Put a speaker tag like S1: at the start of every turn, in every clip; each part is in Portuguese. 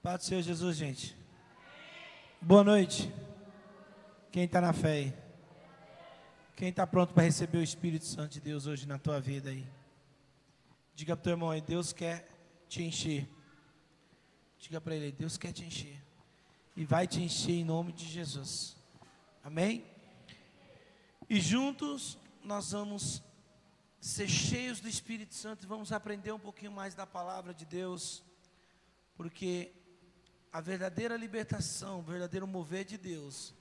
S1: Paz do Senhor Jesus, gente. Boa noite. Quem está na fé aí? Quem está pronto para receber o Espírito Santo de Deus hoje na tua vida aí? Diga para o teu irmão aí, Deus quer te encher. Diga para ele aí, Deus quer te encher. E vai te encher em nome de Jesus. Amém? E juntos nós vamos ser cheios do Espírito Santo e vamos aprender um pouquinho mais da palavra de Deus. Porque a verdadeira libertação, o verdadeiro mover de Deus,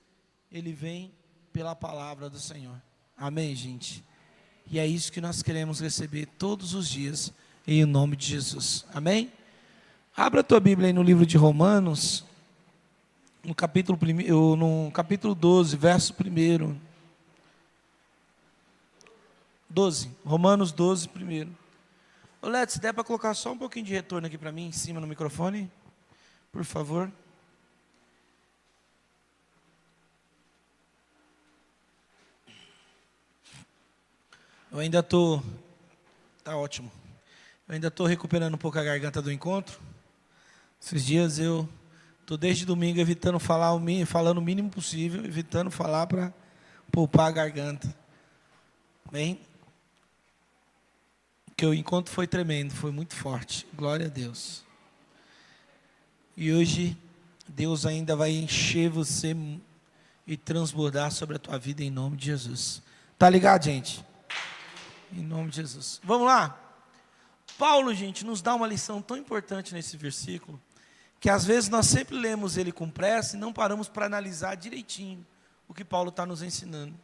S1: ele vem pela palavra do Senhor. Amém, gente? E é isso que nós queremos receber todos os dias, em nome de Jesus. Amém? Abra a tua Bíblia aí no livro de Romanos, no capítulo 12, verso 1. 12, Romanos 12, 1. Ô Leto, se der para colocar só um pouquinho de retorno aqui para mim, em cima no microfone, por favor. Eu ainda estou, tá ótimo, eu ainda estou recuperando um pouco a garganta do encontro. Esses dias eu estou desde domingo evitando falar falando o mínimo possível, evitando falar para poupar a garganta. Bem, que o encontro foi tremendo, foi muito forte, glória a Deus. E hoje Deus ainda vai encher você e transbordar sobre a tua vida em nome de Jesus. Tá ligado, gente? Em nome de Jesus. Vamos lá? Paulo, gente, nos dá uma lição tão importante nesse versículo, que às vezes nós sempre lemos ele com pressa e não paramos para analisar direitinho o que Paulo está nos ensinando.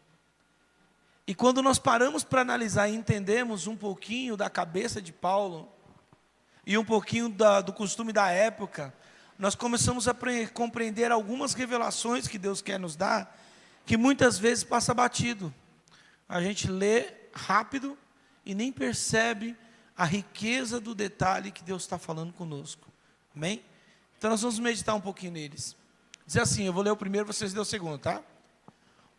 S1: E quando nós paramos para analisar e entendemos um pouquinho da cabeça de Paulo, e um pouquinho do costume da época, nós começamos a compreender algumas revelações que Deus quer nos dar, que muitas vezes passa batido. A gente lê rápido e nem percebe a riqueza do detalhe que Deus está falando conosco. Amém? Então nós vamos meditar um pouquinho neles. Diz assim, eu vou ler o primeiro, vocês ler o segundo, tá?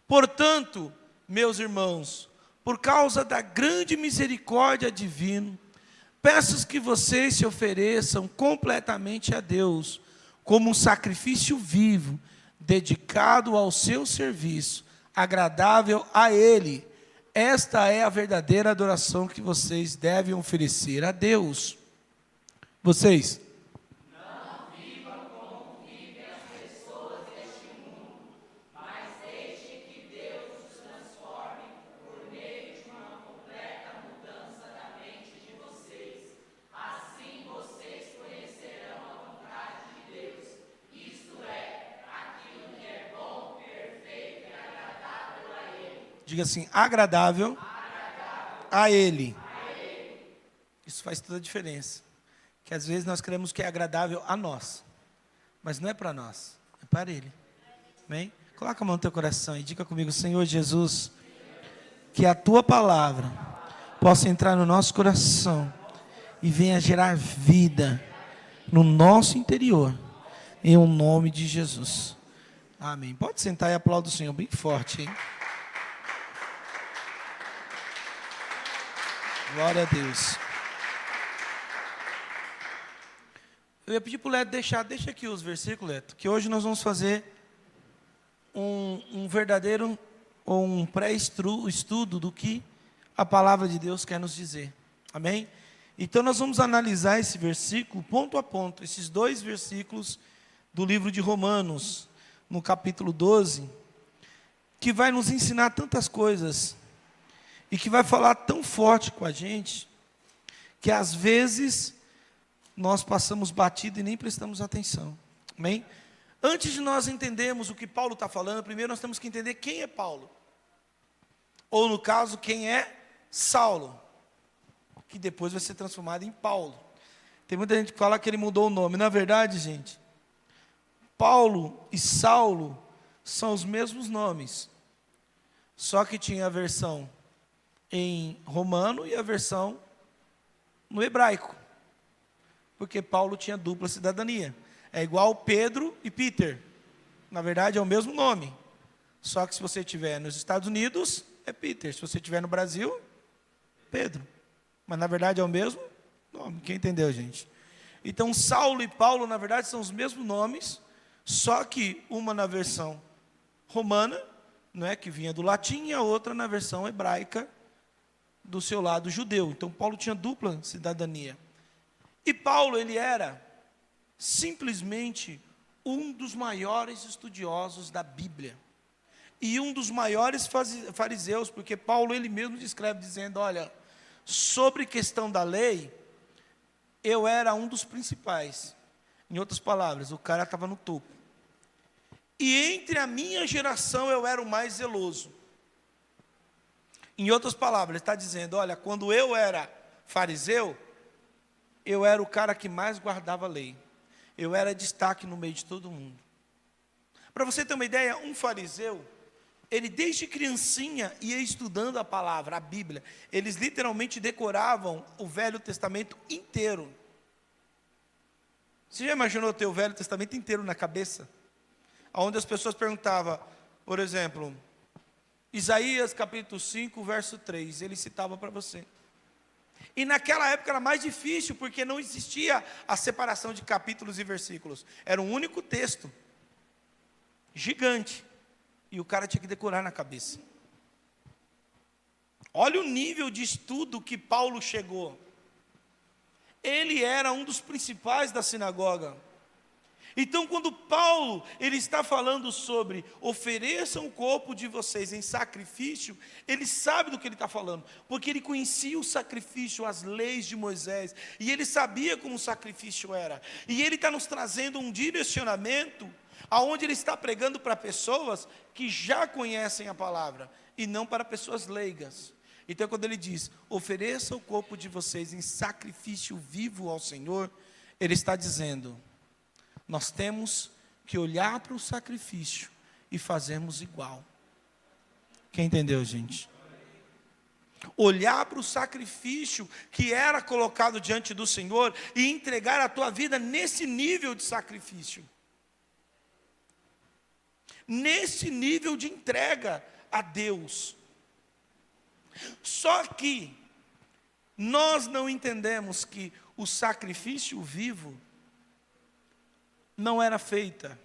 S1: Portanto, meus irmãos, por causa da grande misericórdia divina, peço que vocês se ofereçam completamente a Deus, como um sacrifício vivo, dedicado ao seu serviço, agradável a Ele. Esta é a verdadeira adoração que vocês devem oferecer a Deus. Vocês?
S2: Não vivam como vivem as pessoas deste mundo, mas deixem que Deus os transforme por meio de uma completa mudança da mente de vocês. Assim vocês conhecerão a vontade de Deus, isto é, aquilo que é bom, perfeito e agradável a Ele.
S1: Diga assim, agradável a Ele. Isso faz toda a diferença. Que às vezes nós queremos que é agradável a nós, mas não é para nós, é para Ele. Amém? Coloca a mão no teu coração e diga comigo, Senhor Jesus, que a Tua palavra possa entrar no nosso coração e venha gerar vida no nosso interior, em o nome de Jesus. Amém. Pode sentar e aplaudir o Senhor bem forte, hein? Glória a Deus. Eu ia pedir para o Leto deixa aqui os versículos, Leto, que hoje nós vamos fazer um verdadeiro, ou um pré-estudo do que a palavra de Deus quer nos dizer. Amém? Então nós vamos analisar esse versículo ponto a ponto, esses dois versículos do livro de Romanos, no capítulo 12, que vai nos ensinar tantas coisas, e que vai falar tão forte com a gente, que às vezes nós passamos batido e nem prestamos atenção. Amém? Antes de nós entendermos o que Paulo está falando, primeiro nós temos que entender quem é Paulo. Ou no caso, quem é Saulo, que depois vai ser transformado em Paulo. Tem muita gente que fala que ele mudou o nome. Na verdade, gente, Paulo e Saulo são os mesmos nomes. Só que tinha a versão em romano e a versão no hebraico, porque Paulo tinha dupla cidadania. É igual Pedro e Peter, na verdade é o mesmo nome, só que se você estiver nos Estados Unidos é Peter, se você estiver no Brasil, Pedro, mas na verdade é o mesmo nome. Quem entendeu, gente? Então, Saulo e Paulo, na verdade, são os mesmos nomes, só que uma na versão romana, não é, que vinha do latim, e a outra na versão hebraica, do seu lado judeu. Então, Paulo tinha dupla cidadania. E Paulo, ele era simplesmente um dos maiores estudiosos da Bíblia. E um dos maiores fariseus, porque Paulo, ele mesmo descreve dizendo, olha, sobre questão da lei, eu era um dos principais. Em outras palavras, o cara estava no topo. E entre a minha geração, eu era o mais zeloso. Em outras palavras, ele está dizendo, olha, quando eu era fariseu, eu era o cara que mais guardava a lei. Eu era destaque no meio de todo mundo. Para você ter uma ideia, um fariseu, ele desde criancinha ia estudando a palavra, a Bíblia. Eles literalmente decoravam o Velho Testamento inteiro. Você já imaginou ter o Velho Testamento inteiro na cabeça? Onde as pessoas perguntavam, por exemplo, Isaías capítulo 5, verso 3, ele citava para você. E naquela época era mais difícil, porque não existia a separação de capítulos e versículos. Era um único texto, gigante, e o cara tinha que decorar na cabeça. Olha o nível de estudo que Paulo chegou. Ele era um dos principais da sinagoga. Então, quando Paulo, ele está falando sobre ofereçam o corpo de vocês em sacrifício, ele sabe do que ele está falando, porque ele conhecia o sacrifício, as leis de Moisés, e ele sabia como o sacrifício era. E ele está nos trazendo um direcionamento, aonde ele está pregando para pessoas que já conhecem a palavra, e não para pessoas leigas. Então, quando ele diz, ofereça o corpo de vocês em sacrifício vivo ao Senhor, ele está dizendo, nós temos que olhar para o sacrifício e fazermos igual. Quem entendeu, gente? Olhar para o sacrifício que era colocado diante do Senhor e entregar a tua vida nesse nível de sacrifício. Nesse nível de entrega a Deus. Só que nós não entendemos que o sacrifício vivo não era feita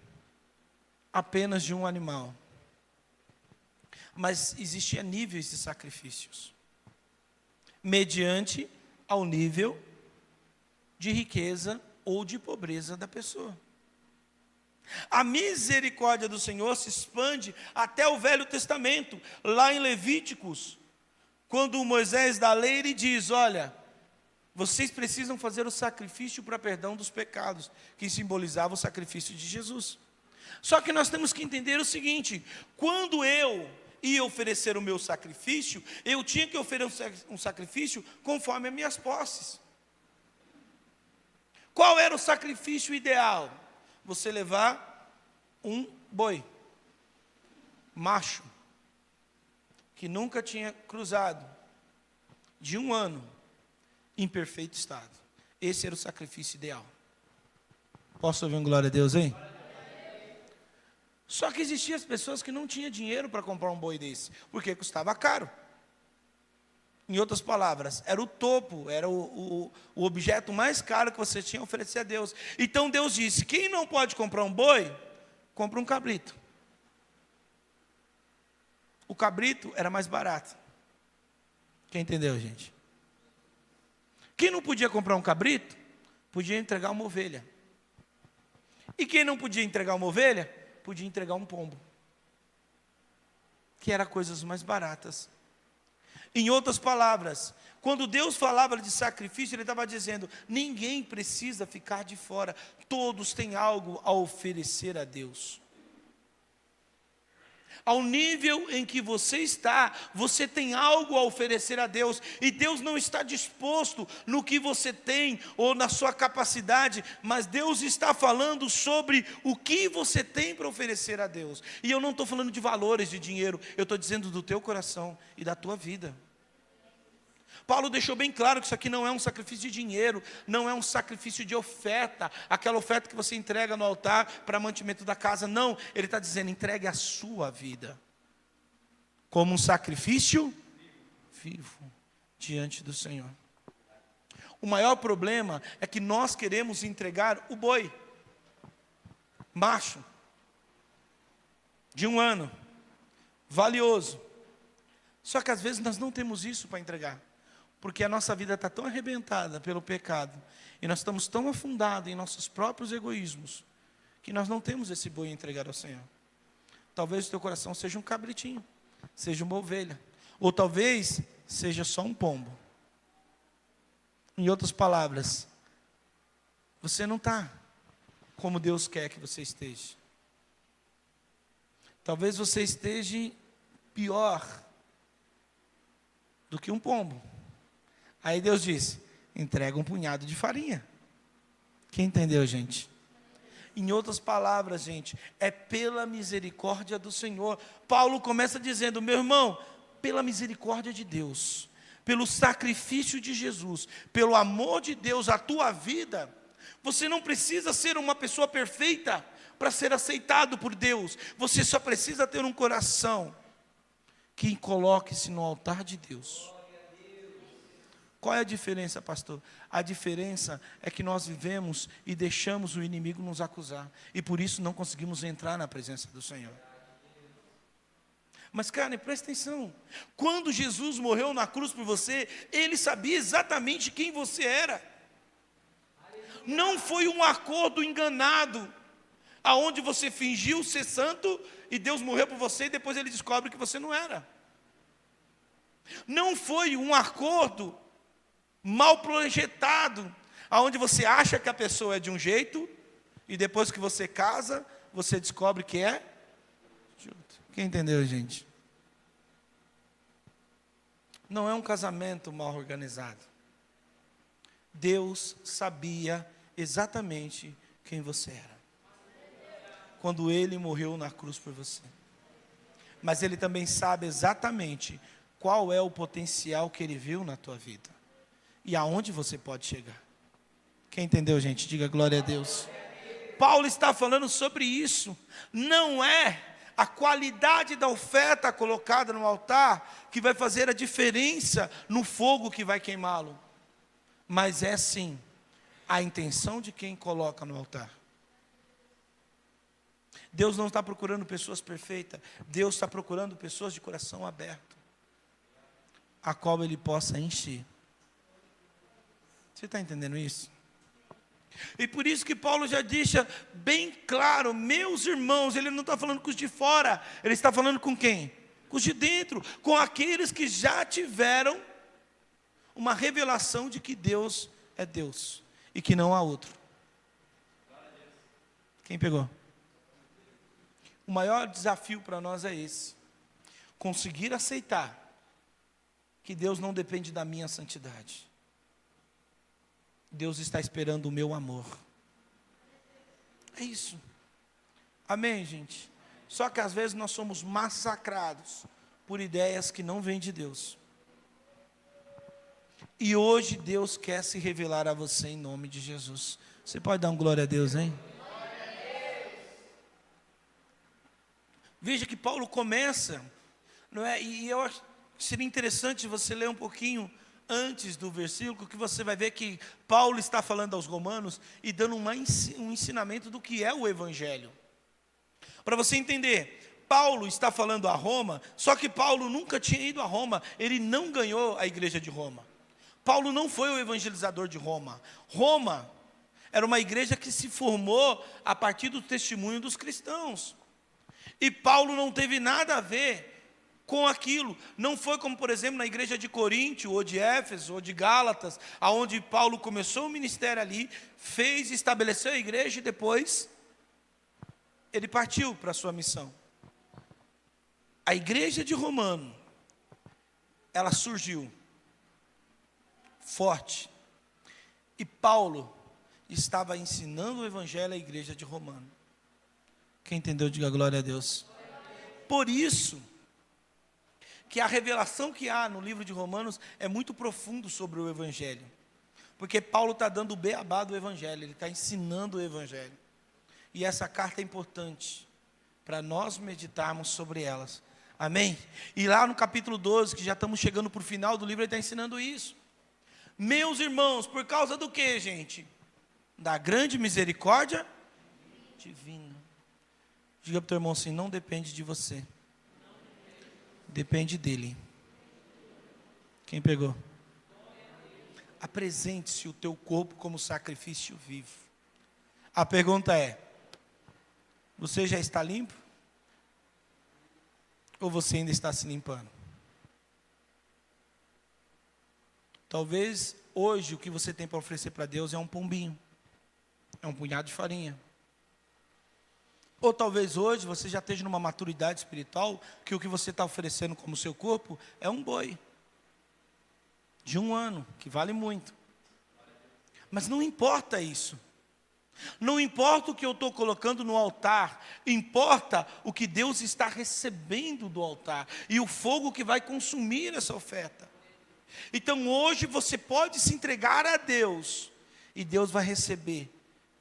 S1: apenas de um animal, mas existia níveis de sacrifícios, mediante ao nível de riqueza ou de pobreza da pessoa. A misericórdia do Senhor se expande até o Velho Testamento, lá em Levíticos, quando Moisés dá a lei, ele diz, olha, vocês precisam fazer o sacrifício para perdão dos pecados, que simbolizava o sacrifício de Jesus. Só que nós temos que entender o seguinte, quando eu ia oferecer o meu sacrifício, eu tinha que oferecer um sacrifício conforme as minhas posses. Qual era o sacrifício ideal? Você levar um boi, macho, que nunca tinha cruzado, de 1 ano, em perfeito estado. Esse era o sacrifício ideal. Posso ouvir um glória a Deus, hein? Só que existiam as pessoas que não tinham dinheiro para comprar um boi desse, porque custava caro. Em outras palavras, era o topo, era o objeto mais caro que você tinha a oferecer a Deus. Então Deus disse, quem não pode comprar um boi, compra um cabrito. O cabrito era mais barato. Quem entendeu, gente? Quem não podia comprar um cabrito, podia entregar uma ovelha. E quem não podia entregar uma ovelha, podia entregar um pombo. Que eram coisas mais baratas. Em outras palavras, quando Deus falava de sacrifício, Ele estava dizendo, ninguém precisa ficar de fora. Todos têm algo a oferecer a Deus. Ao nível em que você está, você tem algo a oferecer a Deus, e Deus não está disposto no que você tem, ou na sua capacidade, mas Deus está falando sobre o que você tem para oferecer a Deus, e eu não estou falando de valores, de dinheiro, eu estou dizendo do teu coração e da tua vida. Paulo deixou bem claro que isso aqui não é um sacrifício de dinheiro, não é um sacrifício de oferta, aquela oferta que você entrega no altar para mantimento da casa, não, ele está dizendo, entregue a sua vida, como um sacrifício vivo, diante do Senhor. O maior problema é que nós queremos entregar o boi, macho, de 1 ano, valioso. Só que às vezes nós não temos isso para entregar, porque a nossa vida está tão arrebentada pelo pecado, e nós estamos tão afundados em nossos próprios egoísmos, que nós não temos esse boi a entregar ao Senhor. Talvez o teu coração seja um cabritinho, seja uma ovelha, ou talvez seja só um pombo. Em outras palavras, você não está como Deus quer que você esteja. Talvez você esteja pior do que um pombo. Aí Deus disse: entrega um punhado de farinha. Quem entendeu, gente? Em outras palavras, gente, é pela misericórdia do Senhor. Paulo começa dizendo: meu irmão, pela misericórdia de Deus, pelo sacrifício de Jesus, pelo amor de Deus, a tua vida, você não precisa ser uma pessoa perfeita para ser aceitado por Deus. Você só precisa ter um coração que coloque-se no altar de Deus. Qual é a diferença, pastor? A diferença é que nós vivemos e deixamos o inimigo nos acusar, e por isso não conseguimos entrar na presença do Senhor. Mas, cara, presta atenção, quando Jesus morreu na cruz por você, Ele sabia exatamente quem você era. Não foi um acordo enganado, aonde você fingiu ser santo, e Deus morreu por você, e depois Ele descobre que você não era. Não foi um acordo mal projetado, aonde você acha que a pessoa é de um jeito, e depois que você casa, você descobre que é de outro. Quem entendeu, gente? Não é um casamento mal organizado. Deus sabia exatamente quem você era, quando Ele morreu na cruz por você. Mas Ele também sabe exatamente qual é o potencial que Ele viu na tua vida, e aonde você pode chegar. Quem entendeu, gente? Diga glória a Deus. Paulo está falando sobre isso. Não é a qualidade da oferta colocada no altar que vai fazer a diferença no fogo que vai queimá-lo, mas é sim a intenção de quem coloca no altar. Deus não está procurando pessoas perfeitas, Deus está procurando pessoas de coração aberto, a qual Ele possa encher. Você está entendendo isso? E por isso que Paulo já deixa bem claro: meus irmãos, ele não está falando com os de fora, ele está falando com quem? Com os de dentro, com aqueles que já tiveram uma revelação de que Deus é Deus, e que não há outro. Quem pegou? O maior desafio para nós é esse: conseguir aceitar que Deus não depende da minha santidade. Deus está esperando o meu amor. É isso. Amém, gente? Só que às vezes nós somos massacrados por ideias que não vêm de Deus. E hoje Deus quer se revelar a você em nome de Jesus. Você pode dar um glória a Deus, hein? Veja que Paulo começa, não é? E eu acho que seria interessante você ler um pouquinho antes do versículo, que você vai ver que Paulo está falando aos romanos e dando um ensinamento do que é o Evangelho. Para você entender, Paulo está falando a Roma, só que Paulo nunca tinha ido a Roma, ele não ganhou a igreja de Roma. Paulo não foi o evangelizador de Roma. Roma era uma igreja que se formou a partir do testemunho dos cristãos. E Paulo não teve nada a ver com aquilo. Não foi como, por exemplo, na igreja de Coríntio, ou de Éfeso, ou de Gálatas, aonde Paulo começou o ministério ali, fez, estabeleceu a igreja, e depois ele partiu para a sua missão. A igreja de Romano, ela surgiu forte, e Paulo estava ensinando o evangelho à igreja de Romano. Quem entendeu, diga glória a Deus. Por isso que a revelação que há no livro de Romanos é muito profundo sobre o evangelho, porque Paulo está dando o beabá do evangelho, ele está ensinando o evangelho, e essa carta é importante para nós meditarmos sobre elas. Amém? E lá no capítulo 12, que já estamos chegando para o final do livro, ele está ensinando isso. Meus irmãos, por causa do que, gente? Da grande misericórdia divina. Diga para o teu irmão assim: não depende de você, depende dele. Quem pegou? Apresente-se o teu corpo como sacrifício vivo. A pergunta é: você já está limpo? Ou você ainda está se limpando? Talvez hoje o que você tem para oferecer para Deus é um pombinho, é um punhado de farinha. Ou talvez hoje você já esteja numa maturidade espiritual que o que você está oferecendo como seu corpo é um boi de 1 ano, que vale muito. Mas não importa isso. Não importa o que eu estou colocando no altar, importa o que Deus está recebendo do altar e o fogo que vai consumir essa oferta. Então hoje você pode se entregar a Deus e Deus vai receber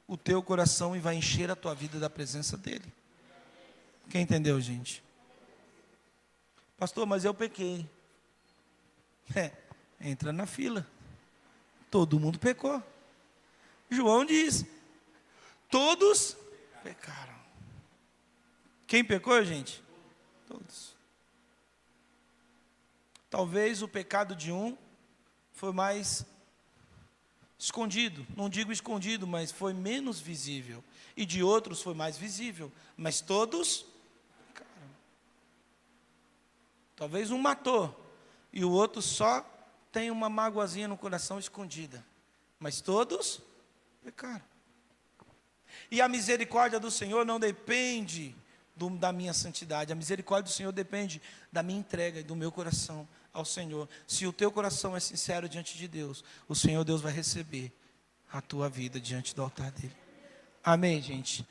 S1: o teu coração e vai encher a tua vida da presença dEle. Quem entendeu, gente? Pastor, mas eu pequei. Entra na fila. Todo mundo pecou. João diz: todos pecaram. Quem pecou, gente? Todos. Talvez o pecado de um foi mais escondido. Não digo escondido, mas foi menos visível. E de outros foi mais visível. Mas todos pecaram. Talvez um matou e o outro só tem uma magoazinha no coração escondida. Mas todos pecaram. E a misericórdia do Senhor não depende da minha santidade. A misericórdia do Senhor depende da minha entrega e do meu coração ao Senhor. Se o teu coração é sincero diante de Deus, o Senhor Deus vai receber a tua vida diante do altar dele. Amém, gente?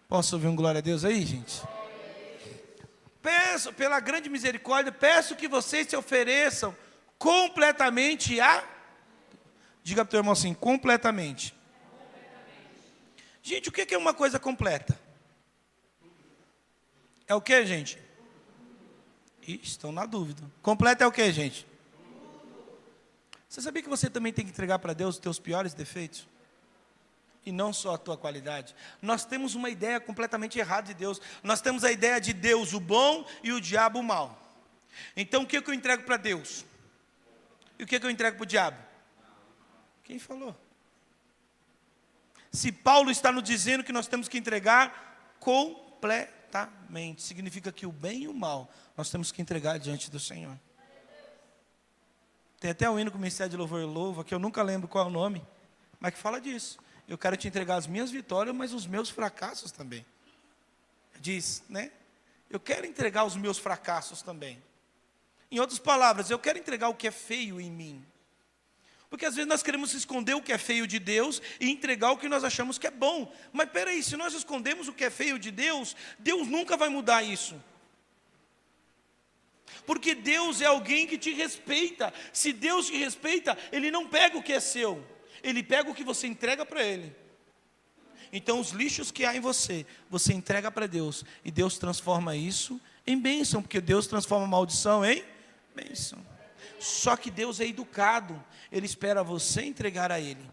S1: Posso ouvir um glória a Deus aí, gente? Peço, pela grande misericórdia, peço que vocês se ofereçam completamente a... Diga para o teu irmão assim: completamente. Gente, o que é uma coisa completa? É o que, gente? Estão na dúvida. Completa é o que, gente? Você sabia que você também tem que entregar para Deus os teus piores defeitos? E não só a tua qualidade. Nós temos uma ideia completamente errada de Deus. Nós temos a ideia de Deus o bom e o diabo o mal. Então o que eu entrego para Deus? E o que eu entrego para o diabo? Quem falou? Se Paulo está nos dizendo que nós temos que entregar completamente, significa que o bem e o mal nós temos que entregar diante do Senhor. Tem até um hino que o Ministério de Louvor louva, que eu nunca lembro qual é o nome, mas que fala disso. Eu quero te entregar as minhas vitórias, mas os meus fracassos também. Diz, né? Eu quero entregar os meus fracassos também. Em outras palavras, eu quero entregar o que é feio em mim. Porque às vezes nós queremos esconder o que é feio de Deus e entregar o que nós achamos que é bom. Mas peraí, se nós escondemos o que é feio de Deus, Deus nunca vai mudar isso. Porque Deus é alguém que te respeita. Se Deus te respeita, Ele não pega o que é seu. Ele pega o que você entrega para Ele. Então os lixos que há em você, você entrega para Deus. E Deus transforma isso em bênção. Porque Deus transforma a maldição em bênção. Só que Deus é educado. Ele espera você entregar a Ele.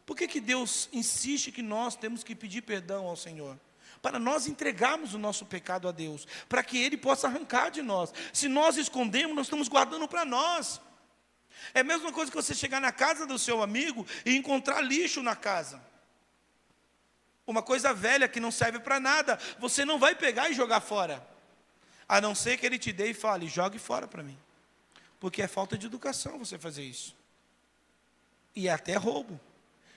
S1: Por que Deus insiste que nós temos que pedir perdão ao Senhor? Para nós entregarmos o nosso pecado a Deus. Para que Ele possa arrancar de nós. Se nós escondemos, nós estamos guardando para nós. É a mesma coisa que você chegar na casa do seu amigo e encontrar lixo na casa. Uma coisa velha que não serve para nada. Você não vai pegar e jogar fora. A não ser que ele te dê e fale: jogue fora para mim. Porque é falta de educação você fazer isso. E é até roubo.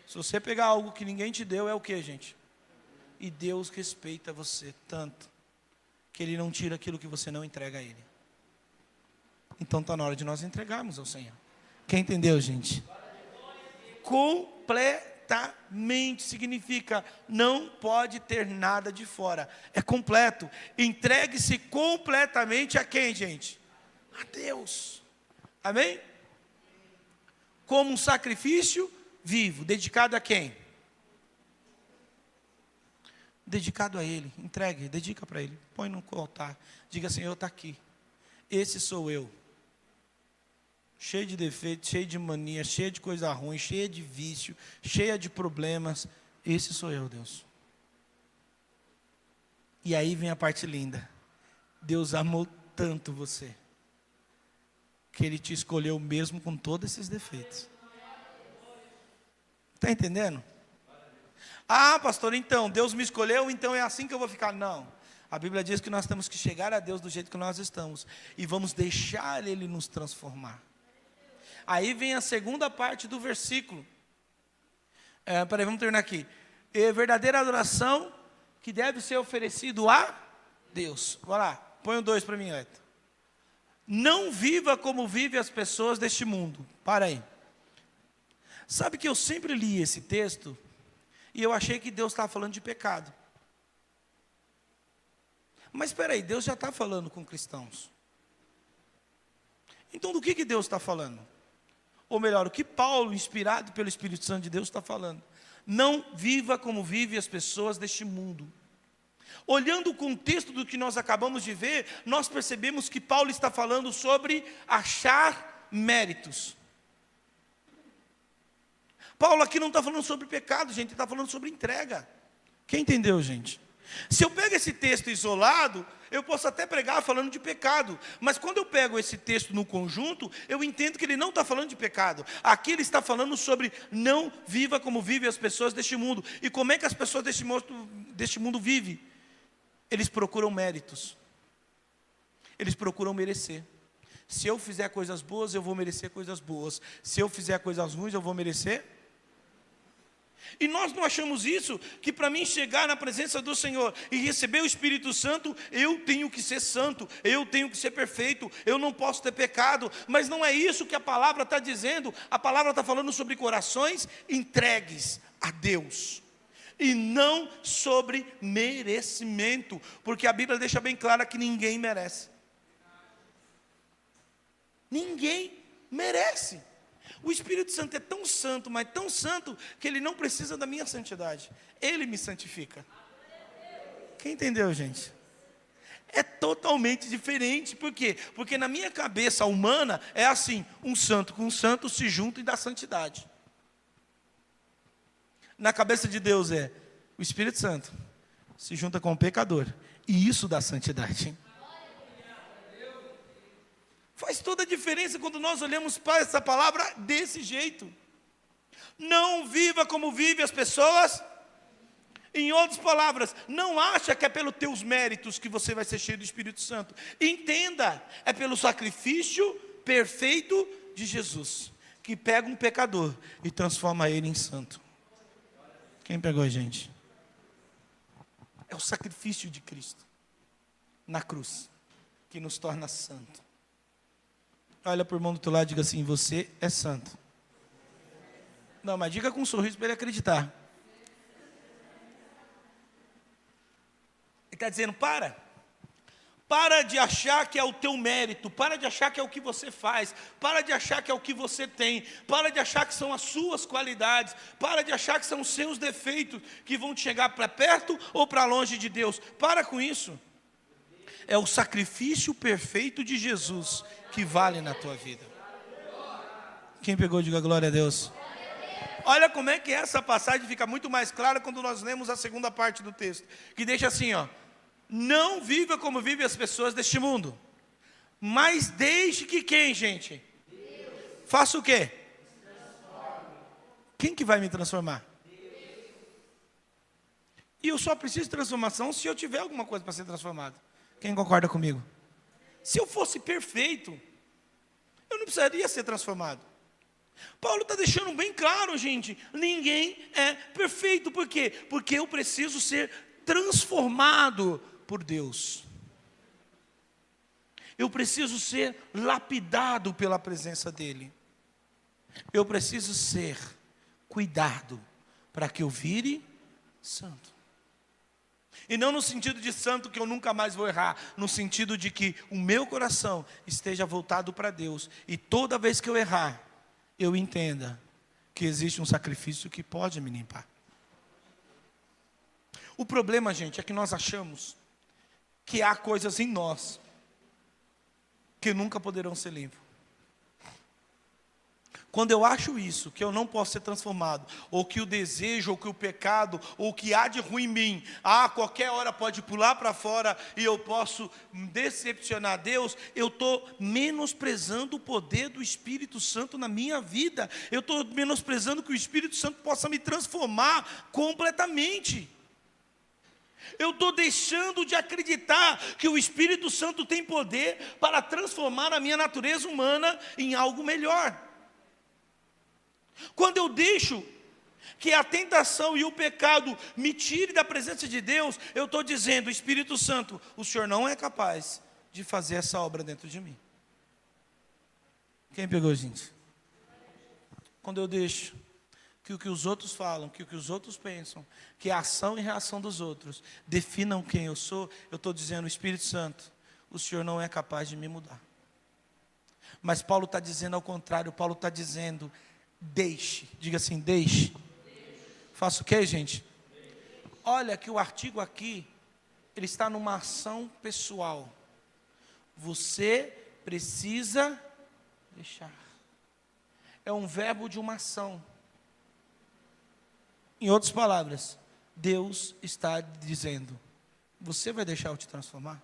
S1: Se você pegar algo que ninguém te deu, é o que, gente? E Deus respeita você tanto que Ele não tira aquilo que você não entrega a Ele. Então está na hora de nós entregarmos ao Senhor. Quem entendeu, gente? Completamente significa não pode ter nada de fora. É completo. Entregue-se completamente a quem, gente? A Deus. Amém? Como um sacrifício vivo, dedicado a quem? Dedicado a Ele. Entregue, dedica para Ele. Põe no altar. Diga: Senhor, está aqui. Esse sou eu. cheia de defeitos, cheia de mania, cheia de coisa ruim, cheia de vício, cheia de problemas. Esse sou eu, Deus. E aí vem a parte linda. Deus amou tanto você, que Ele te escolheu mesmo com todos esses defeitos. Está entendendo? Ah, pastor, então, Deus me escolheu, então é assim que eu vou ficar. Não. A Bíblia diz que nós temos que chegar a Deus do jeito que nós estamos. E vamos deixar Ele nos transformar. Aí vem a segunda parte do versículo. Peraí, vamos terminar aqui. Verdadeira adoração que deve ser oferecido a Deus. Vai lá, põe o 2 para mim, Leto. Não viva como vivem as pessoas deste mundo. Para aí. Sabe que eu sempre li esse texto e eu achei que Deus estava falando de pecado. Mas espera aí, Deus já está falando com cristãos. Então do que Deus está falando? Ou melhor, o que Paulo, inspirado pelo Espírito Santo de Deus, está falando? Não viva como vivem as pessoas deste mundo. Olhando o contexto do que nós acabamos de ver, nós percebemos que Paulo está falando sobre achar méritos. Paulo aqui não está falando sobre pecado, gente, ele está falando sobre entrega. Quem entendeu, gente? Se eu pego esse texto isolado, eu posso até pregar falando de pecado, mas quando eu pego esse texto no conjunto, eu entendo que ele não está falando de pecado. Aqui ele está falando sobre não viva como vivem as pessoas deste mundo. E como é que as pessoas deste mundo vivem? Eles procuram méritos. Eles procuram merecer. Se eu fizer coisas boas, eu vou merecer coisas boas. Se eu fizer coisas ruins, eu vou merecer. E nós não achamos isso, que para mim chegar na presença do Senhor e receber o Espírito Santo, eu tenho que ser santo, eu tenho que ser perfeito, eu não posso ter pecado. Mas não é isso que a palavra está dizendo. A palavra está falando sobre corações entregues a Deus, e não sobre merecimento, porque a Bíblia deixa bem clara que ninguém merece. Ninguém merece. O Espírito Santo é tão santo, mas tão santo, que Ele não precisa da minha santidade. Ele me santifica. Quem entendeu, gente? É totalmente diferente. Por quê? Porque na minha cabeça humana é assim: um santo com um santo se junta e dá santidade. Na cabeça de Deus é: o Espírito Santo se junta com o pecador, e isso dá santidade. Faz toda a diferença quando nós olhamos para essa palavra desse jeito. Não viva como vivem as pessoas. Em outras palavras, não acha que é pelos teus méritos que você vai ser cheio do Espírito Santo. Entenda, é pelo sacrifício perfeito de Jesus, que pega um pecador e transforma ele em santo. Quem pegou, gente? É o sacrifício de Cristo na cruz que nos torna santo. Olha para o irmão do teu lado e diga assim: você é santo. Não, mas diga com um sorriso para ele acreditar. Ele está dizendo: para de achar que é o teu mérito, para de achar que é o que você faz, para de achar que é o que você tem, para de achar que são as suas qualidades, para de achar que são os seus defeitos que vão te chegar para perto ou para longe de Deus. Para com isso. É o sacrifício perfeito de Jesus que vale na tua vida. Quem pegou, diga glória a Deus. Olha como é que essa passagem fica muito mais clara quando nós lemos a segunda parte do texto, que deixa assim, ó: não viva como vivem as pessoas deste mundo, mas deixe que quem, gente? Deus. Faça o quê? Quem que vai me transformar? Deus. E eu só preciso de transformação se eu tiver alguma coisa para ser transformado. Quem concorda comigo? Se eu fosse perfeito, eu não precisaria ser transformado. Paulo está deixando bem claro, gente, ninguém é perfeito. Por quê? Porque eu preciso ser transformado por Deus. Eu preciso ser lapidado pela presença dEle. Eu preciso ser cuidado para que eu vire santo. E não no sentido de santo que eu nunca mais vou errar, no sentido de que o meu coração esteja voltado para Deus, e toda vez que eu errar, eu entenda que existe um sacrifício que pode me limpar. O problema, gente, é que nós achamos que há coisas em nós que nunca poderão ser limpas. Quando eu acho isso, que eu não posso ser transformado, ou que o desejo, ou que o pecado, ou o que há de ruim em mim, qualquer hora pode pular para fora e eu posso decepcionar Deus, eu estou menosprezando o poder do Espírito Santo na minha vida, eu estou menosprezando que o Espírito Santo possa me transformar completamente. Eu estou deixando de acreditar que o Espírito Santo tem poder para transformar a minha natureza humana em algo melhor. Quando eu deixo que a tentação e o pecado me tire da presença de Deus, eu estou dizendo: Espírito Santo, o Senhor não é capaz de fazer essa obra dentro de mim. Quem pegou, gente? Quando eu deixo que o que os outros falam, que o que os outros pensam, que a ação e reação dos outros definam quem eu sou, eu estou dizendo: Espírito Santo, o Senhor não é capaz de me mudar. Mas Paulo está dizendo ao contrário. Paulo está dizendo: deixe, diga assim, deixe. Faça o quê, gente? Olha que o artigo aqui, ele está numa ação pessoal. Você precisa deixar. É um verbo de uma ação. Em outras palavras, Deus está dizendo: você vai deixar eu te transformar?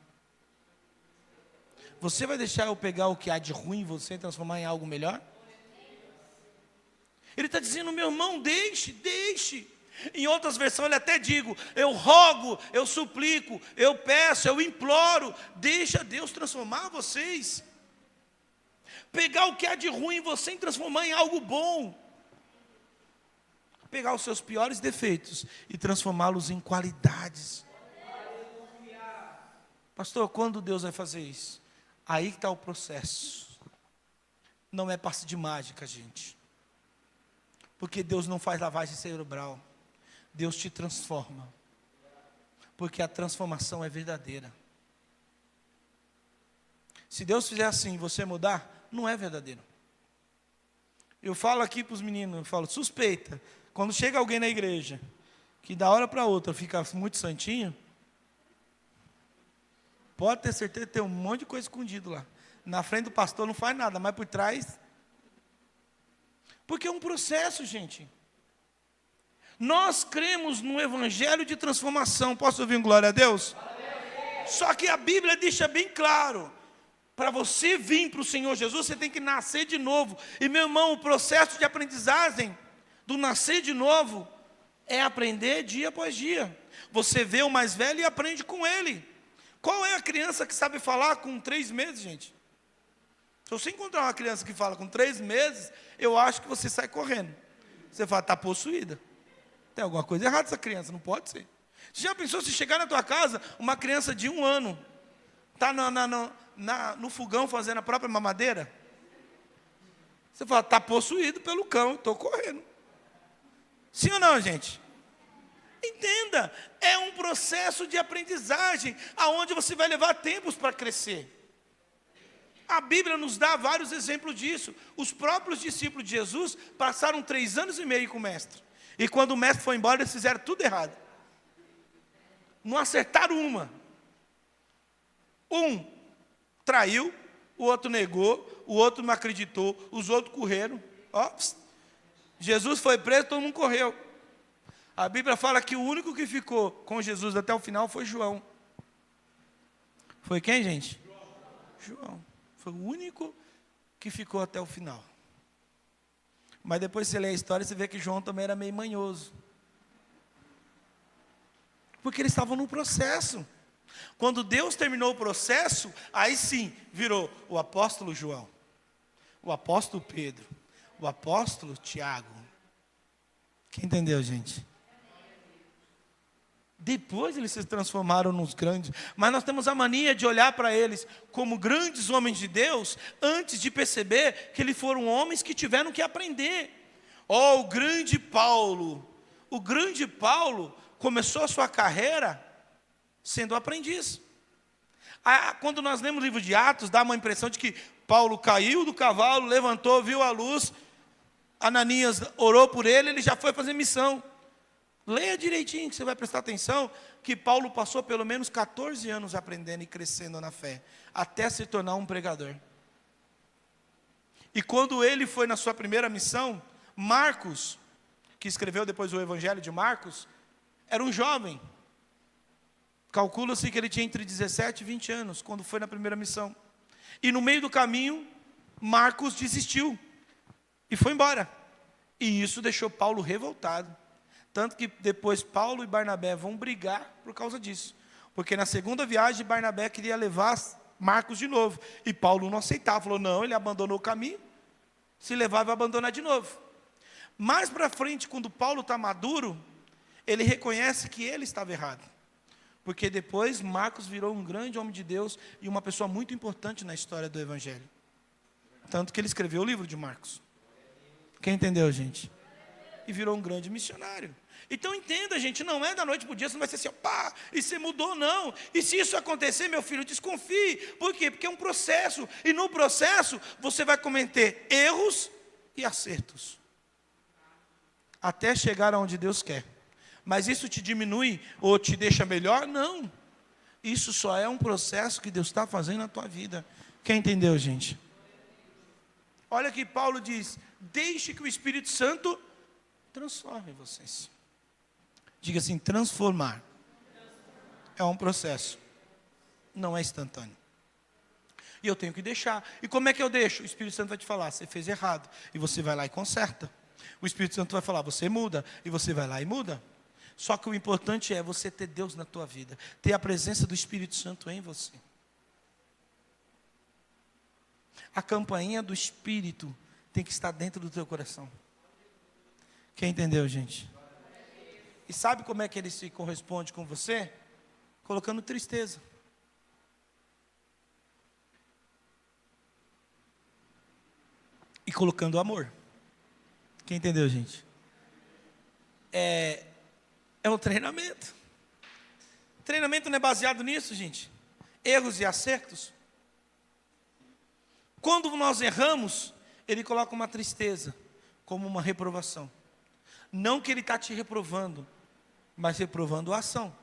S1: Você vai deixar eu pegar o que há de ruim em você e transformar em algo melhor? Ele está dizendo: meu irmão, deixe, deixe. Em outras versões ele até digo: eu rogo, eu suplico, eu peço, eu imploro, deixa Deus transformar vocês. Pegar o que há de ruim em você e transformar em algo bom. Pegar os seus piores defeitos e transformá-los em qualidades. Pastor, quando Deus vai fazer isso? Aí que está o processo. Não é passe de mágica, gente. Porque Deus não faz lavagem cerebral. Deus te transforma. Porque a transformação é verdadeira. Se Deus fizer assim e você mudar, não é verdadeiro. Eu falo aqui para os meninos, eu falo: suspeita. Quando chega alguém na igreja, que da hora para outra fica muito santinho, pode ter certeza que tem um monte de coisa escondido lá. Na frente do pastor não faz nada, mas por trás... Porque é um processo, gente. Nós cremos no evangelho de transformação. Posso ouvir um glória a Deus? Só que a Bíblia deixa bem claro: para você vir para o Senhor Jesus, você tem que nascer de novo. E meu irmão, o processo de aprendizagem do nascer de novo é aprender dia após dia. Você vê o mais velho e aprende com ele. Qual é a criança que sabe falar com 3 meses, gente? Se você encontrar uma criança que fala com 3 meses, eu acho que você sai correndo. Você fala: está possuída. Tem alguma coisa errada essa criança, não pode ser. Você já pensou se chegar na tua casa, uma criança de 1 ano, está no fogão fazendo a própria mamadeira? Você fala: está possuído pelo cão, estou correndo. Sim ou não, gente? Entenda, é um processo de aprendizagem, aonde você vai levar tempos para crescer. A Bíblia nos dá vários exemplos disso. Os próprios discípulos de Jesus passaram 3 anos e meio com o mestre. E quando o mestre foi embora, eles fizeram tudo errado. Não acertaram uma. Um traiu, o outro negou, o outro não acreditou, os outros correram. Jesus foi preso, todo mundo correu. A Bíblia fala que o único que ficou com Jesus até o final foi João. Foi quem, gente? João. Foi o único que ficou até o final. Mas depois você lê a história, você vê que João também era meio manhoso. Porque eles estavam no processo. Quando Deus terminou o processo, aí sim, virou o apóstolo João, o apóstolo Pedro, o apóstolo Tiago. Quem entendeu, gente? Depois eles se transformaram nos grandes. Mas nós temos a mania de olhar para eles como grandes homens de Deus, antes de perceber que eles foram homens que tiveram que aprender. O grande Paulo. O grande Paulo começou a sua carreira sendo aprendiz. Quando nós lemos o livro de Atos, dá uma impressão de que Paulo caiu do cavalo, levantou, viu a luz, Ananias orou por ele, ele já foi fazer missão. Leia direitinho, que você vai prestar atenção, que Paulo passou pelo menos 14 anos aprendendo e crescendo na fé, até se tornar um pregador. E quando ele foi na sua primeira missão, Marcos, que escreveu depois o Evangelho de Marcos, era um jovem. Calcula-se que ele tinha entre 17 e 20 anos, quando foi na primeira missão. E no meio do caminho, Marcos desistiu e foi embora. E isso deixou Paulo revoltado. Tanto que depois Paulo e Barnabé vão brigar por causa disso. Porque na segunda viagem, Barnabé queria levar Marcos de novo. E Paulo não aceitava, falou, não, ele abandonou o caminho. Se levar, vai abandonar de novo. Mais para frente, quando Paulo está maduro, ele reconhece que ele estava errado. Porque depois Marcos virou um grande homem de Deus e uma pessoa muito importante na história do Evangelho. Tanto que ele escreveu o livro de Marcos. Quem entendeu, gente? E virou um grande missionário. Então entenda, gente, não é da noite para o dia, você não vai ser assim, pá, e você mudou, não. E se isso acontecer, meu filho, desconfie. Por quê? Porque é um processo. E no processo, você vai cometer erros e acertos. Até chegar aonde Deus quer. Mas isso te diminui ou te deixa melhor? Não. Isso só é um processo que Deus está fazendo na tua vida. Quem entendeu, gente? Olha que Paulo diz, deixe que o Espírito Santo transforme vocês. Diga assim, transformar. É um processo. Não é instantâneo. E eu tenho que deixar. E como é que eu deixo? O Espírito Santo vai te falar, você fez errado. E você vai lá e conserta. O Espírito Santo vai falar, você muda. E você vai lá e muda. Só que o importante é você ter Deus na tua vida. Ter a presença do Espírito Santo em você. A campainha do Espírito tem que estar dentro do teu coração. Quem entendeu, gente? E sabe como é que ele se corresponde com você? Colocando tristeza. E colocando amor. Quem entendeu, gente? É um treinamento. Treinamento não é baseado nisso, gente. Erros e acertos. Quando nós erramos, ele coloca uma tristeza, como uma reprovação. Não que ele está te reprovando, mas reprovando a ação.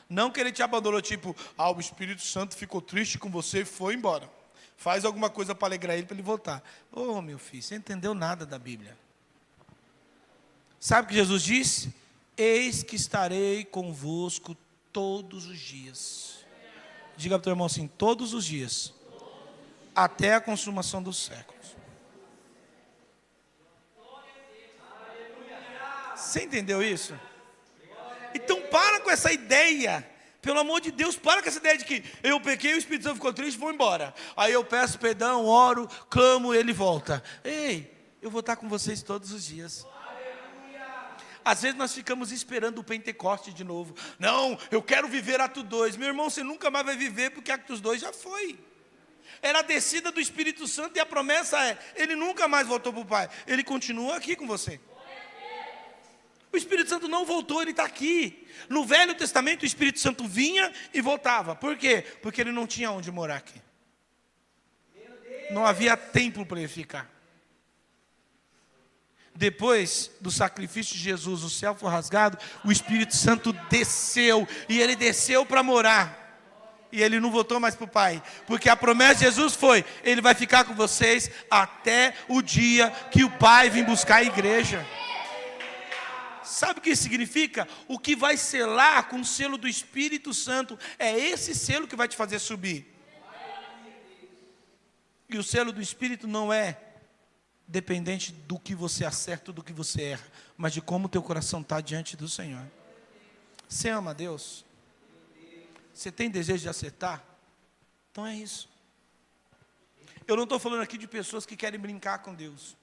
S1: Não que ele te abandonou, tipo, o Espírito Santo ficou triste com você e foi embora. Faz alguma coisa para alegrar ele, para ele voltar. Ô, meu filho, você não entendeu nada da Bíblia. Sabe o que Jesus disse? Eis que estarei convosco todos os dias. Diga para o teu irmão assim, todos os dias. Até a consumação dos séculos. Você entendeu isso? Então para com essa ideia. Pelo amor de Deus, para com essa ideia de que eu pequei, o Espírito Santo ficou triste, vou embora. Aí eu peço perdão, oro, clamo, ele volta. Ei, eu vou estar com vocês todos os dias. Às vezes nós ficamos esperando o Pentecoste de novo. Não, eu quero viver Atos 2. Meu irmão, você nunca mais vai viver porque Atos 2 já foi. Era a descida do Espírito Santo e a promessa é, ele nunca mais voltou para o Pai. Ele continua aqui com você. O Espírito Santo não voltou, ele está aqui. No Velho Testamento o Espírito Santo vinha e voltava. Por quê? Porque ele não tinha onde morar aqui. Não havia templo para ele ficar. Depois do sacrifício de Jesus, o céu foi rasgado, o Espírito Santo desceu, e ele desceu para morar. E ele não voltou mais para o Pai, porque a promessa de Jesus foi, ele vai ficar com vocês até o dia que o Pai vir buscar a igreja. Sabe o que isso significa? O que vai selar com o selo do Espírito Santo, é esse selo que vai te fazer subir. E o selo do Espírito não é dependente do que você acerta ou do que você erra, mas de como o teu coração está diante do Senhor. Você ama a Deus? Você tem desejo de acertar? Então é isso. Eu não estou falando aqui de pessoas que querem brincar com Deus.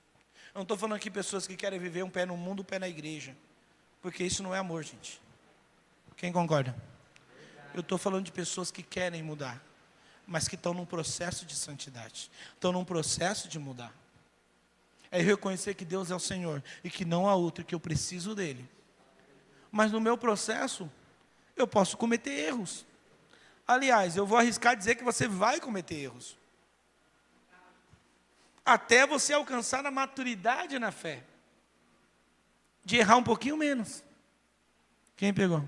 S1: Eu não estou falando aqui de pessoas que querem viver um pé no mundo, um pé na igreja. Porque isso não é amor, gente. Quem concorda? Eu estou falando de pessoas que querem mudar, mas que estão num processo de santidade. Estão num processo de mudar. É reconhecer que Deus é o Senhor e que não há outro, que eu preciso dEle. Mas no meu processo, eu posso cometer erros. Aliás, eu vou arriscar dizer que você vai cometer erros. Até você alcançar a maturidade na fé. De errar um pouquinho menos. Quem pegou?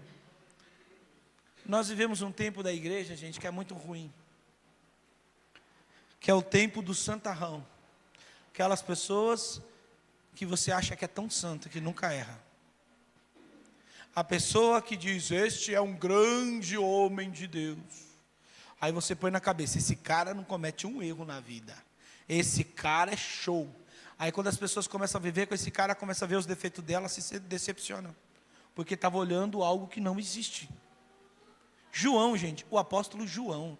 S1: Nós vivemos um tempo da igreja, gente, que é muito ruim. Que é o tempo do santarrão. Aquelas pessoas que você acha que é tão santa, que nunca erra. A pessoa que diz, este é um grande homem de Deus. Aí você põe na cabeça, esse cara não comete um erro na vida. Esse cara é show. Aí quando as pessoas começam a viver com esse cara, começam a ver os defeitos dela, se decepcionam. Porque estava olhando algo que não existe. João, gente, o apóstolo João.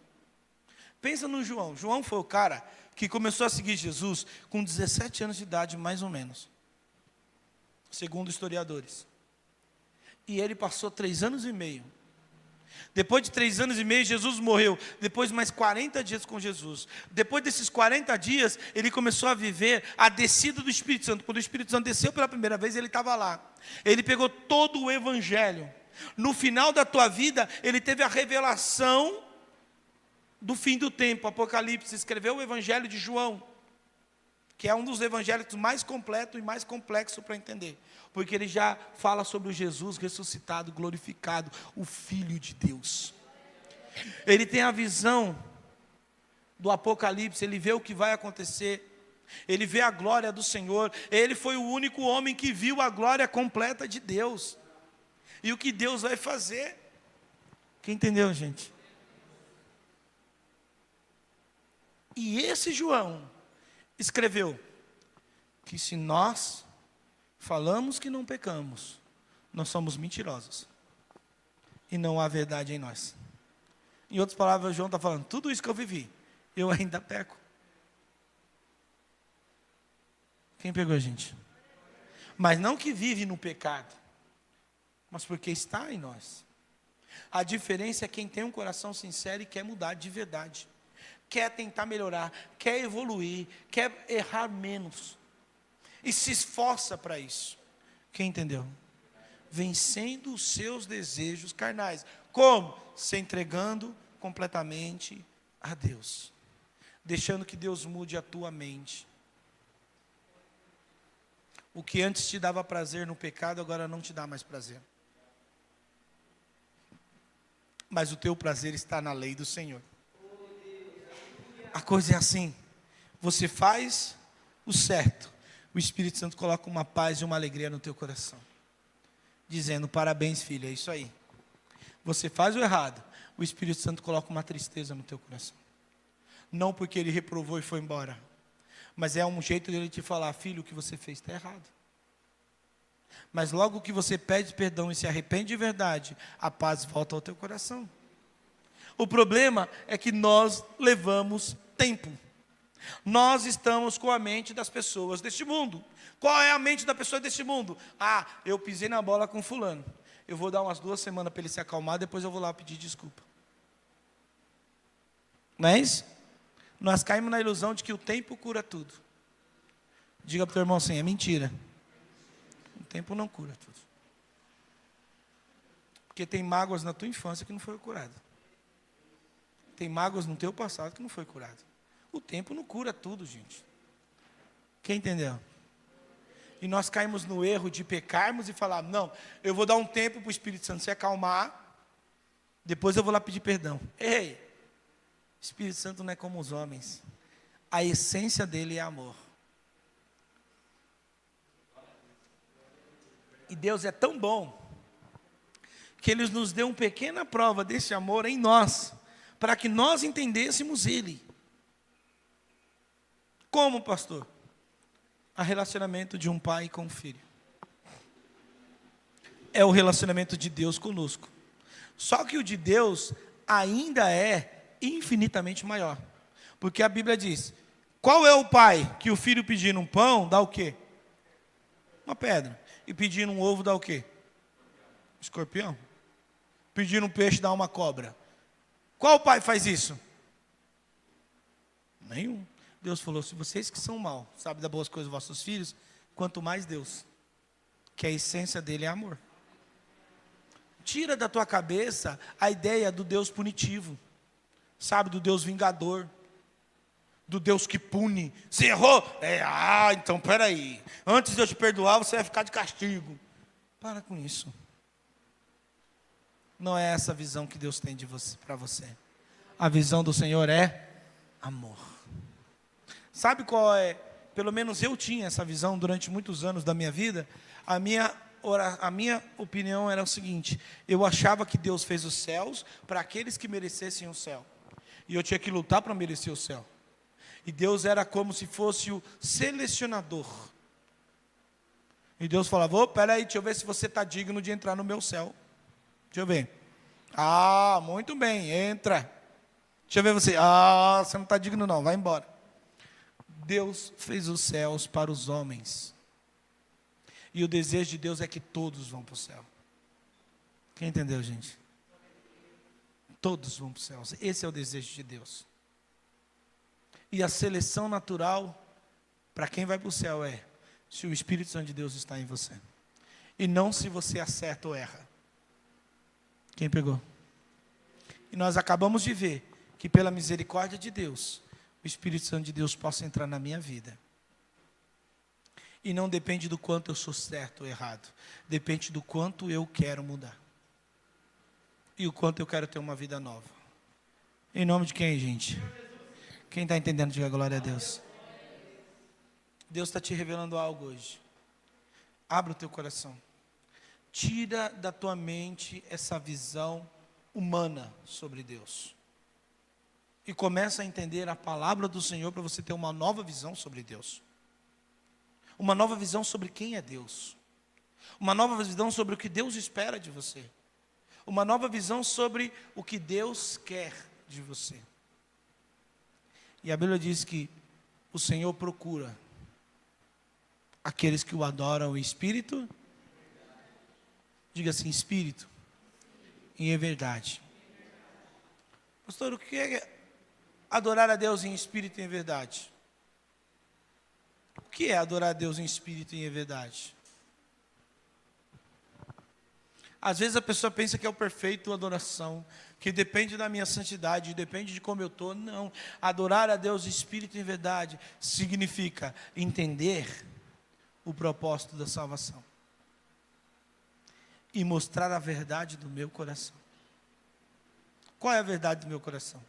S1: Pensa no João. João foi o cara que começou a seguir Jesus com 17 anos de idade, mais ou menos. Segundo historiadores. E ele passou 3 anos e meio. Depois de 3 anos e meio, Jesus morreu. Depois mais 40 dias com Jesus. Depois desses 40 dias, ele começou a viver a descida do Espírito Santo. Quando o Espírito Santo desceu pela primeira vez, ele estava lá. Ele pegou todo o Evangelho. No final da tua vida, ele teve a revelação do fim do tempo. Apocalipse, escreveu o Evangelho de João, que é um dos evangelhos mais completos e mais complexos para entender. Porque ele já fala sobre o Jesus ressuscitado, glorificado, o Filho de Deus. Ele tem a visão do Apocalipse, ele vê o que vai acontecer. Ele vê a glória do Senhor. Ele foi o único homem que viu a glória completa de Deus. E o que Deus vai fazer. Quem entendeu, gente? E esse João escreveu que se nós falamos que não pecamos, nós somos mentirosos. E não há verdade em nós. Em outras palavras, João está falando, tudo isso que eu vivi, eu ainda peco. Quem pegou a gente? Mas não que vive no pecado, mas porque está em nós. A diferença é quem tem um coração sincero e quer mudar de verdade. Quer tentar melhorar, quer evoluir, quer errar menos. E se esforça para isso. Quem entendeu? Vencendo os seus desejos carnais. Como? Se entregando completamente a Deus. Deixando que Deus mude a tua mente. O que antes te dava prazer no pecado, agora não te dá mais prazer. Mas o teu prazer está na lei do Senhor. A coisa é assim. Você faz o certo. O Espírito Santo coloca uma paz e uma alegria no teu coração. Dizendo, parabéns, filho, é isso aí. Você faz o errado. O Espírito Santo coloca uma tristeza no teu coração. Não porque ele reprovou e foi embora. Mas é um jeito dele te falar, filho, o que você fez está errado. Mas logo que você pede perdão e se arrepende de verdade, a paz volta ao teu coração. O problema é que nós levamos tempo. Nós estamos com a mente das pessoas deste mundo. Qual é a mente da pessoa deste mundo? Ah, eu pisei na bola com fulano. Eu vou dar umas 2 semanas para ele se acalmar, depois eu vou lá pedir desculpa. Não é isso? Nós caímos na ilusão de que o tempo cura tudo. Diga para o teu irmão assim, é mentira. O tempo não cura tudo. Porque tem mágoas na tua infância que não foi curada. Tem mágoas no teu passado que não foi curado. O tempo não cura tudo, gente. Quem entendeu? E nós caímos no erro de pecarmos e falar, não, eu vou dar um tempo para o Espírito Santo se acalmar, depois eu vou lá pedir perdão. Ei, o Espírito Santo não é como os homens. A essência dele é amor. E Deus é tão bom, que Ele nos deu uma pequena prova desse amor em nós, para que nós entendêssemos Ele. Como, pastor? O relacionamento de um pai com um filho. É o relacionamento de Deus conosco. Só que o de Deus ainda é infinitamente maior. Porque a Bíblia diz, qual é o pai que o filho pedindo um pão, dá o quê? Uma pedra. E pedindo um ovo, dá o quê? Escorpião. Pedindo um peixe, dá uma cobra. Qual pai faz isso? Nenhum. Deus falou, se vocês que são maus, sabem dar boas coisas aos vossos filhos, quanto mais Deus, que a essência dele é amor. Tira da tua cabeça a ideia do Deus punitivo, sabe, do Deus vingador, do Deus que pune. Você errou? Então peraí, antes de eu te perdoar, você vai ficar de castigo. Para com isso. Não é essa a visão que Deus tem de você, para você. A visão do Senhor é amor. Sabe qual é pelo menos eu tinha essa visão durante muitos anos da minha vida, a minha opinião era o seguinte: eu achava que Deus fez os céus para aqueles que merecessem o céu, e eu tinha que lutar para merecer o céu, e Deus era como se fosse o selecionador, e Deus falava: ô, peraí, deixa eu ver se você está digno de entrar no meu céu, deixa eu ver, muito bem, entra, deixa eu ver você, você não está digno não, vai embora. Deus fez os céus para os homens, e o desejo de Deus é que todos vão para o céu. Quem entendeu, gente? Todos vão para o céu, esse é o desejo de Deus. E a seleção natural para quem vai para o céu é se o Espírito Santo de Deus está em você, e não se você acerta ou erra. Quem pegou? E nós acabamos de ver que pela misericórdia de Deus, o Espírito Santo de Deus possa entrar na minha vida. E não depende do quanto eu sou certo ou errado, depende do quanto eu quero mudar, e o quanto eu quero ter uma vida nova. Em nome de quem, gente? Quem está entendendo, diga glória a Deus. Deus está te revelando algo hoje. Abra o teu coração. Tira da tua mente essa visão humana sobre Deus, e começa a entender a palavra do Senhor para você ter uma nova visão sobre Deus. Uma nova visão sobre quem é Deus. Uma nova visão sobre o que Deus espera de você. Uma nova visão sobre o que Deus quer de você. E a Bíblia diz que o Senhor procura aqueles que o adoram em espírito. Diga assim, espírito e em verdade. Pastor, o que é adorar a Deus em espírito e em verdade? O que é adorar a Deus em espírito e em verdade? Às vezes a pessoa pensa que é o perfeito adoração, que depende da minha santidade, depende de como eu estou. Não, adorar a Deus em espírito e em verdade significa entender o propósito da salvação e mostrar a verdade do meu coração. Qual é a verdade do meu coração?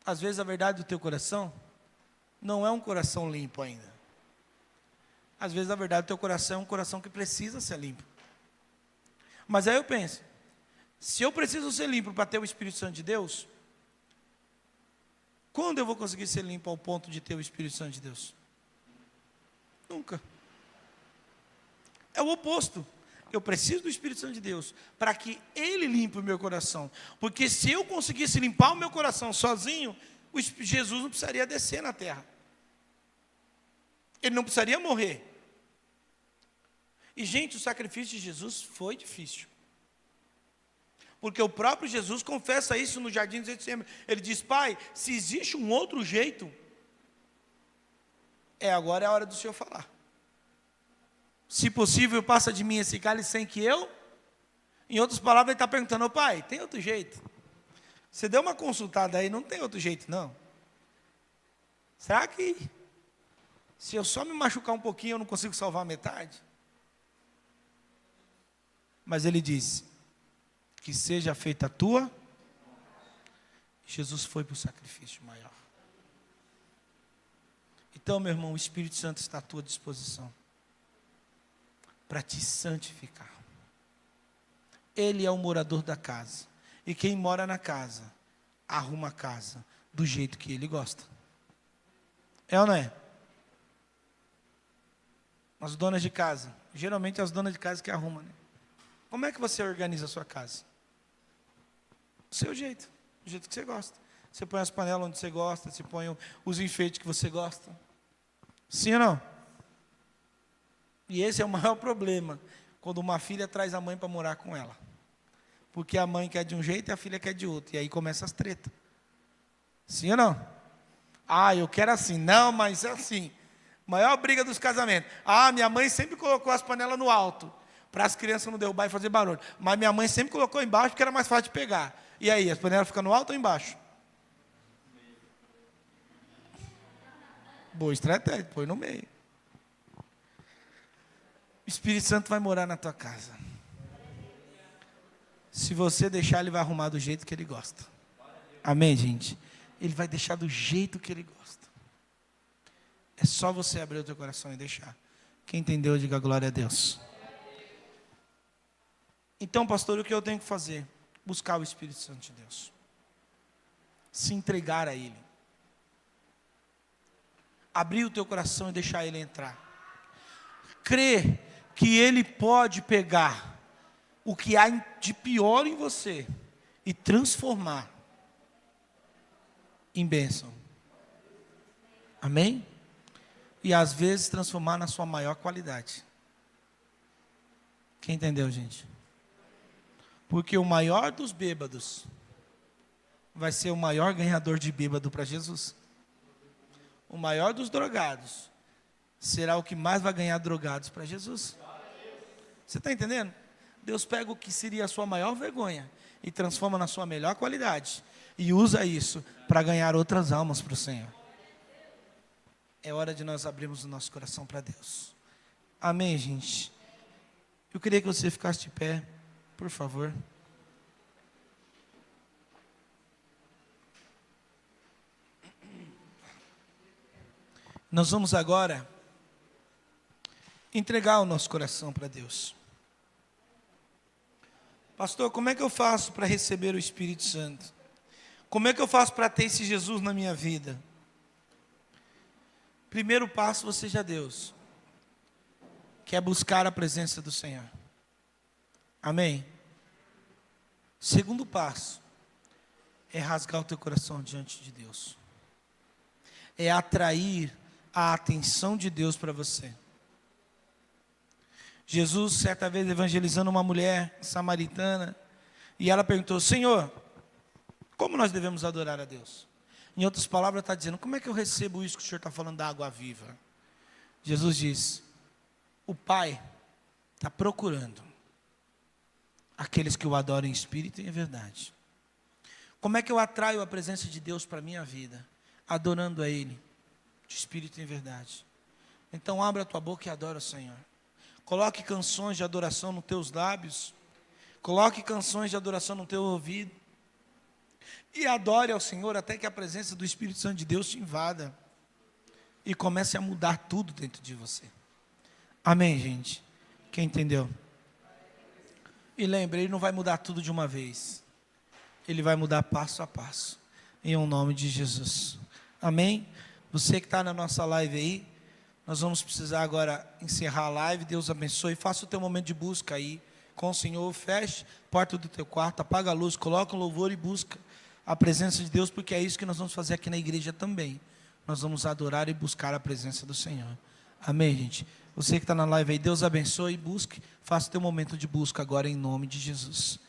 S1: Às vezes a verdade do teu coração não é um coração limpo ainda. Às vezes a verdade do teu coração é um coração que precisa ser limpo. Mas aí eu penso, se eu preciso ser limpo para ter o Espírito Santo de Deus, quando eu vou conseguir ser limpo ao ponto de ter o Espírito Santo de Deus? Nunca. É o oposto. Eu preciso do Espírito Santo de Deus para que Ele limpe o meu coração. Porque se eu conseguisse limpar o meu coração sozinho, Jesus não precisaria descer na terra. Ele não precisaria morrer. E, gente, o sacrifício de Jesus foi difícil. Porque o próprio Jesus confessa isso no jardim de Getsemane. Ele diz: Pai, se existe um outro jeito, agora é a hora do Senhor falar. Se possível, passa de mim esse cálice sem que eu... Em outras palavras, ele está perguntando: ô Pai, tem outro jeito? Você deu uma consultada aí, não tem outro jeito não? Será que se eu só me machucar um pouquinho, eu não consigo salvar metade? Mas ele disse: que seja feita a tua. Jesus foi para o sacrifício maior. Então, meu irmão, o Espírito Santo está à tua disposição para te santificar. Ele é o morador da casa, e quem mora na casa arruma a casa do jeito que ele gosta. É ou não é? As donas de casa, geralmente as donas de casa que arrumam, né? Como é que você organiza a sua casa? Do seu jeito, do jeito que você gosta. Você põe as panelas onde você gosta, você põe os enfeites que você gosta. Sim ou não? E esse é o maior problema, quando uma filha traz a mãe para morar com ela. Porque a mãe quer de um jeito e a filha quer de outro. E aí começa as tretas. Sim ou não? Eu quero assim. Não, mas é assim. Maior briga dos casamentos. Minha mãe sempre colocou as panelas no alto, para as crianças não derrubar e fazer barulho. Mas minha mãe sempre colocou embaixo, porque era mais fácil de pegar. E aí, as panelas ficam no alto ou embaixo? Boa estratégia, põe no meio. O Espírito Santo vai morar na tua casa. Se você deixar, ele vai arrumar do jeito que ele gosta. Amém, gente? Ele vai deixar do jeito que ele gosta. É só você abrir o teu coração e deixar. Quem entendeu, diga glória a Deus. Então, pastor, o que eu tenho que fazer? Buscar o Espírito Santo de Deus. Se entregar a Ele. Abrir o teu coração e deixar Ele entrar. Crer que Ele pode pegar o que há de pior em você e transformar em bênção. Amém? E às vezes transformar na sua maior qualidade. Quem entendeu, gente? Porque o maior dos bêbados vai ser o maior ganhador de bêbado para Jesus. O maior dos drogados será o que mais vai ganhar drogados para Jesus. Você está entendendo? Deus pega o que seria a sua maior vergonha e transforma na sua melhor qualidade. E usa isso para ganhar outras almas para o Senhor. É hora de nós abrirmos o nosso coração para Deus. Amém, gente? Eu queria que você ficasse de pé, por favor. Nós vamos agora entregar o nosso coração para Deus. Pastor, como é que eu faço para receber o Espírito Santo? Como é que eu faço para ter esse Jesus na minha vida? Primeiro passo você já deu, que é buscar a presença do Senhor. Amém? Segundo passo é rasgar o teu coração diante de Deus. É atrair a atenção de Deus para você. Jesus, certa vez, evangelizando uma mulher samaritana, e ela perguntou: Senhor, como nós devemos adorar a Deus? Em outras palavras, está dizendo: como é que eu recebo isso que o Senhor está falando da água viva? Jesus diz: o Pai está procurando aqueles que o adoram em espírito e em verdade. Como é que eu atraio a presença de Deus para a minha vida? Adorando a Ele, de espírito e em verdade. Então abra a tua boca e adora o Senhor. Coloque canções de adoração nos teus lábios. Coloque canções de adoração no teu ouvido. E adore ao Senhor até que a presença do Espírito Santo de Deus te invada. E comece a mudar tudo dentro de você. Amém, gente? Quem entendeu? E lembre, Ele não vai mudar tudo de uma vez. Ele vai mudar passo a passo. Em nome de Jesus. Amém? Você que está na nossa live aí, nós vamos precisar agora encerrar a live. Deus abençoe. Faça o teu momento de busca aí com o Senhor. Feche a porta do teu quarto, apaga a luz, coloca um louvor e busca a presença de Deus, porque é isso que nós vamos fazer aqui na igreja também. Nós vamos adorar e buscar a presença do Senhor. Amém, gente? Você que está na live aí, Deus abençoe e busque. Faça o teu momento de busca agora em nome de Jesus.